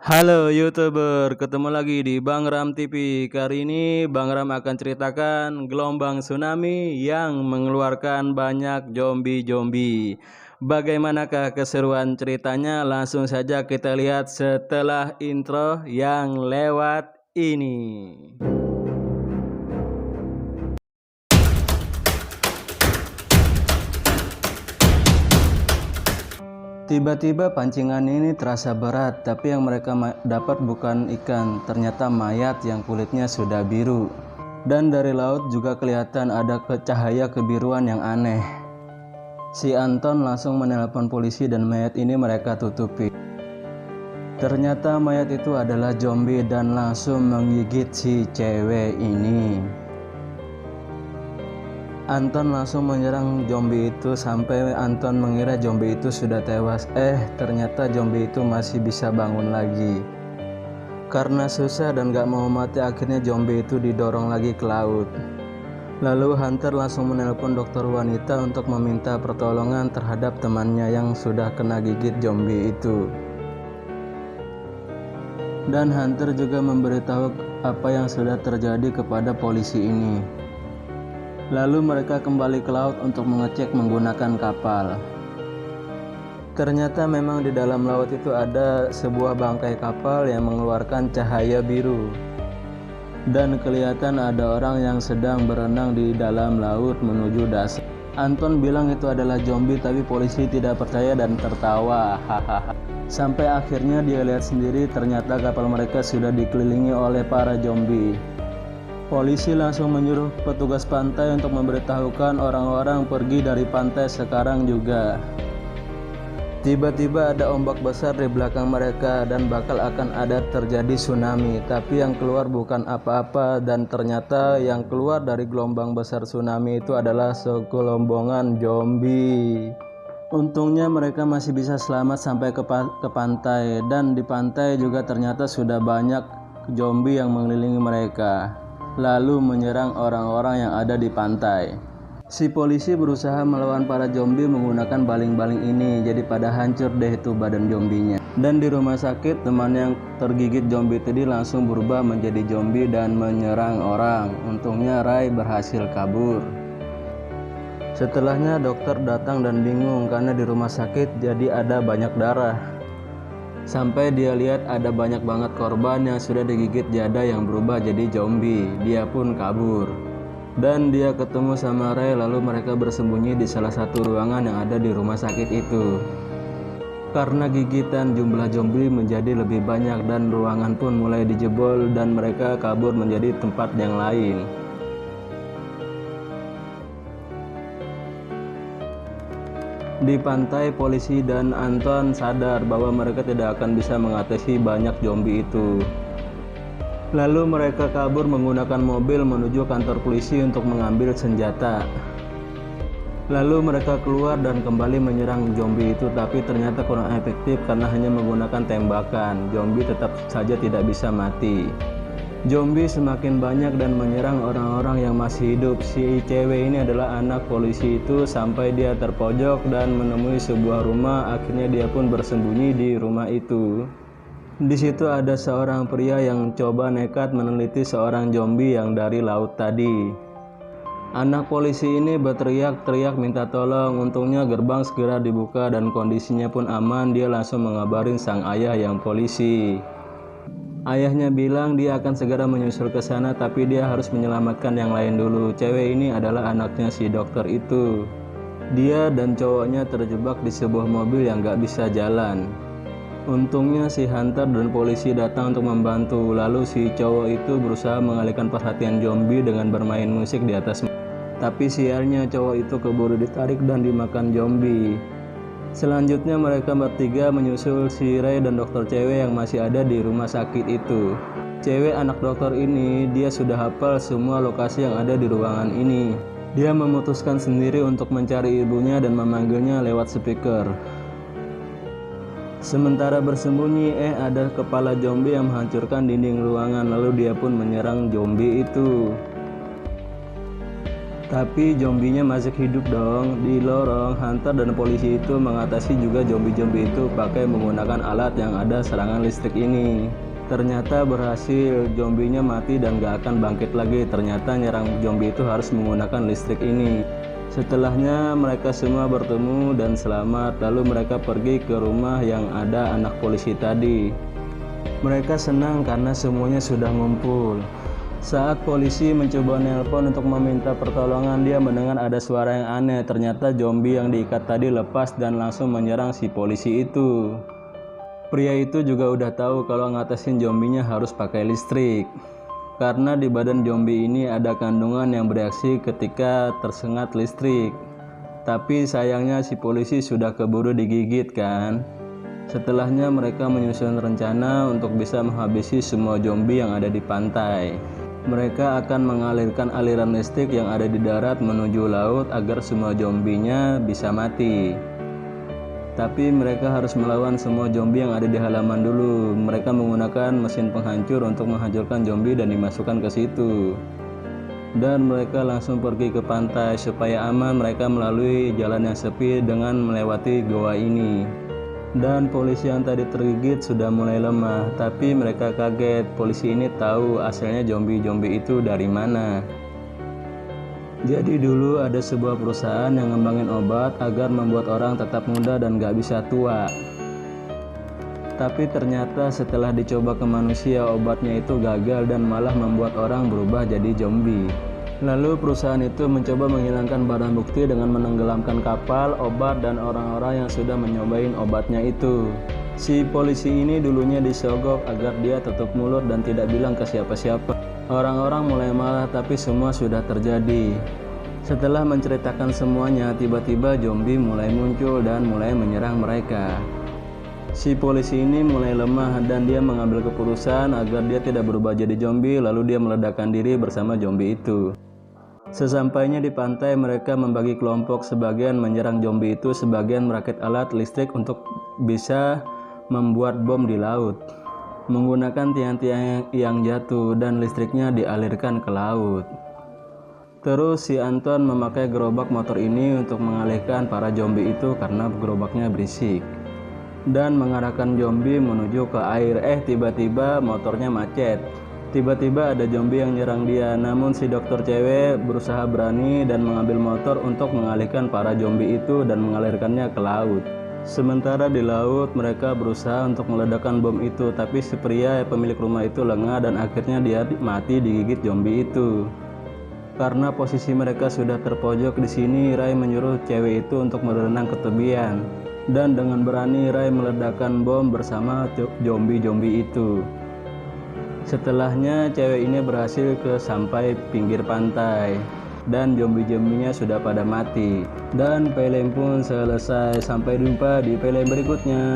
Halo YouTuber, ketemu lagi di Bang Ram TV. Kali ini Bang Ram akan ceritakan gelombang tsunami yang mengeluarkan banyak zombie-zombie. Bagaimanakah keseruan ceritanya? Langsung saja kita lihat setelah intro yang lewat ini. Tiba-tiba pancingan ini terasa berat, tapi yang mereka dapat bukan ikan, ternyata mayat yang kulitnya sudah biru. Dan dari laut juga kelihatan ada cahaya kebiruan yang aneh. Si Anton langsung menelpon polisi dan mayat ini mereka tutupi. Ternyata mayat itu adalah zombie dan langsung menggigit si cewek ini. Anton langsung menyerang zombie itu sampai Anton mengira zombie itu sudah tewas. Ternyata zombie itu masih bisa bangun lagi. Karena susah dan gak mau mati, akhirnya zombie itu didorong lagi ke laut. Lalu Hunter langsung menelpon dokter wanita untuk meminta pertolongan terhadap temannya yang sudah kena gigit zombie itu. Dan Hunter juga memberitahu apa yang sudah terjadi kepada polisi ini. Lalu mereka kembali ke laut untuk mengecek menggunakan kapal. Ternyata memang di dalam laut itu ada sebuah bangkai kapal yang mengeluarkan cahaya biru. Dan kelihatan ada orang yang sedang berenang di dalam laut menuju dasar. Anton bilang itu adalah zombie, tapi polisi tidak percaya dan tertawa. Hahaha. Sampai akhirnya dia lihat sendiri, ternyata kapal mereka sudah dikelilingi oleh para zombie. Polisi langsung menyuruh petugas pantai untuk memberitahukan orang-orang pergi dari pantai sekarang juga. Tiba-tiba ada ombak besar di belakang mereka dan bakal akan ada terjadi tsunami. Tapi yang keluar bukan apa-apa, dan ternyata yang keluar dari gelombang besar tsunami itu adalah segelombongan zombie. Untungnya mereka masih bisa selamat sampai ke pantai, dan di pantai juga ternyata sudah banyak zombie yang mengelilingi mereka, lalu menyerang orang-orang yang ada di pantai. Si polisi berusaha melawan para zombie menggunakan baling-baling ini, jadi pada hancur deh itu badan zombinya. Dan di rumah sakit, teman yang tergigit zombie tadi langsung berubah menjadi zombie dan menyerang orang. Untungnya Ray berhasil kabur. Setelahnya dokter datang dan bingung karena di rumah sakit jadi ada banyak darah. Sampai dia lihat ada banyak banget korban yang sudah digigit jada yang berubah jadi zombie. Dia pun kabur. Dan dia ketemu sama Ray, lalu mereka bersembunyi di salah satu ruangan yang ada di rumah sakit itu. Karena gigitan, jumlah zombie menjadi lebih banyak dan ruangan pun mulai dijebol dan mereka kabur menjadi tempat yang lain. Di pantai, polisi dan Anton sadar bahwa mereka tidak akan bisa mengatasi banyak zombie itu. Lalu mereka kabur menggunakan mobil menuju kantor polisi untuk mengambil senjata. Lalu mereka keluar dan kembali menyerang zombie itu, tapi ternyata kurang efektif karena hanya menggunakan tembakan. Zombie tetap saja tidak bisa mati. Zombie semakin banyak dan menyerang orang-orang yang masih hidup. Si cewek ini adalah anak polisi itu sampai dia terpojok dan menemui sebuah rumah. Akhirnya dia pun bersembunyi di rumah itu. Di situ ada seorang pria yang coba nekat meneliti seorang zombie yang dari laut tadi. Anak polisi ini berteriak-teriak minta tolong. Untungnya gerbang segera dibuka dan kondisinya pun aman. Dia langsung mengabarin sang ayah yang polisi. Ayahnya bilang dia akan segera menyusul ke sana, tapi dia harus menyelamatkan yang lain dulu. Cewek ini adalah anaknya si dokter itu. Dia dan cowoknya terjebak di sebuah mobil yang gak bisa jalan. Untungnya si Hunter dan polisi datang untuk membantu. Lalu si cowok itu berusaha mengalihkan perhatian zombie dengan bermain musik di atas. Tapi sialnya cowok itu keburu ditarik dan dimakan zombie. Selanjutnya mereka bertiga menyusul si Ray dan dokter cewek yang masih ada di rumah sakit itu. Cewek anak dokter ini, dia sudah hafal semua lokasi yang ada di ruangan ini. Dia memutuskan sendiri untuk mencari ibunya dan memanggilnya lewat speaker. Sementara bersembunyi, ada kepala zombie yang menghancurkan dinding ruangan, lalu dia pun menyerang zombie itu. Tapi zombinya masih hidup dong. Di lorong, Hunter dan polisi itu mengatasi juga zombie-zombie itu pakai menggunakan alat yang ada serangan listrik ini. Ternyata berhasil, zombinya mati dan gak akan bangkit lagi. Ternyata nyerang zombie itu harus menggunakan listrik ini. Setelahnya mereka semua bertemu dan selamat. Lalu mereka pergi ke rumah yang ada anak polisi tadi. Mereka senang karena semuanya sudah ngumpul. Saat polisi mencoba nelpon untuk meminta pertolongan, dia mendengar ada suara yang aneh. Ternyata zombie yang diikat tadi lepas dan langsung menyerang si polisi itu. Pria itu juga udah tahu kalau ngatasin zombinya harus pakai listrik. Karena di badan zombie ini ada kandungan yang bereaksi ketika tersengat listrik. Tapi sayangnya si polisi sudah keburu digigit kan. Setelahnya mereka menyusun rencana untuk bisa menghabisi semua zombie yang ada di pantai. Mereka akan mengalirkan aliran listrik yang ada di darat menuju laut agar semua zombinya bisa mati. Tapi mereka harus melawan semua zombie yang ada di halaman dulu. Mereka menggunakan mesin penghancur untuk menghancurkan zombie dan dimasukkan ke situ. Dan mereka langsung pergi ke pantai. Supaya aman, mereka melalui jalan yang sepi dengan melewati goa ini. Dan polisi yang tadi tergigit sudah mulai lemah, tapi mereka kaget. Polisi ini tahu asalnya zombie-zombie itu dari mana. Jadi dulu ada sebuah perusahaan yang ngembangin obat agar membuat orang tetap muda dan gak bisa tua. Tapi ternyata setelah dicoba ke manusia, obatnya itu gagal dan malah membuat orang berubah jadi zombie. Lalu perusahaan itu mencoba menghilangkan barang bukti dengan menenggelamkan kapal, obat, dan orang-orang yang sudah menyobain obatnya itu. Si polisi ini dulunya disogok agar dia tutup mulut dan tidak bilang ke siapa-siapa. Orang-orang mulai marah tapi semua sudah terjadi. Setelah menceritakan semuanya, tiba-tiba zombie mulai muncul dan mulai menyerang mereka. Si polisi ini mulai lemah dan dia mengambil keputusan agar dia tidak berubah jadi zombie, lalu dia meledakkan diri bersama zombie itu. Sesampainya di pantai, mereka membagi kelompok. Sebagian menyerang zombie itu, sebagian merakit alat listrik untuk bisa membuat bom di laut. Menggunakan tiang-tiang yang jatuh dan listriknya dialirkan ke laut. Terus si Anton memakai gerobak motor ini untuk mengalihkan para zombie itu karena gerobaknya berisik. Dan mengarahkan zombie menuju ke air. Tiba-tiba motornya macet. Tiba-tiba ada zombie yang nyerang dia, namun si dokter cewek berusaha berani dan mengambil motor untuk mengalihkan para zombie itu dan mengalirkannya ke laut. Sementara di laut, mereka berusaha untuk meledakkan bom itu, tapi si pria pemilik rumah itu lengah dan akhirnya dia mati digigit zombie itu. Karena posisi mereka sudah terpojok di sini, Ray menyuruh cewek itu untuk berenang ke tepian. Dan dengan berani Ray meledakkan bom bersama zombie-zombie itu. Setelahnya cewek ini berhasil sampai pinggir pantai dan zombie-zombinya sudah pada mati. Dan film pun selesai. Sampai jumpa di film berikutnya.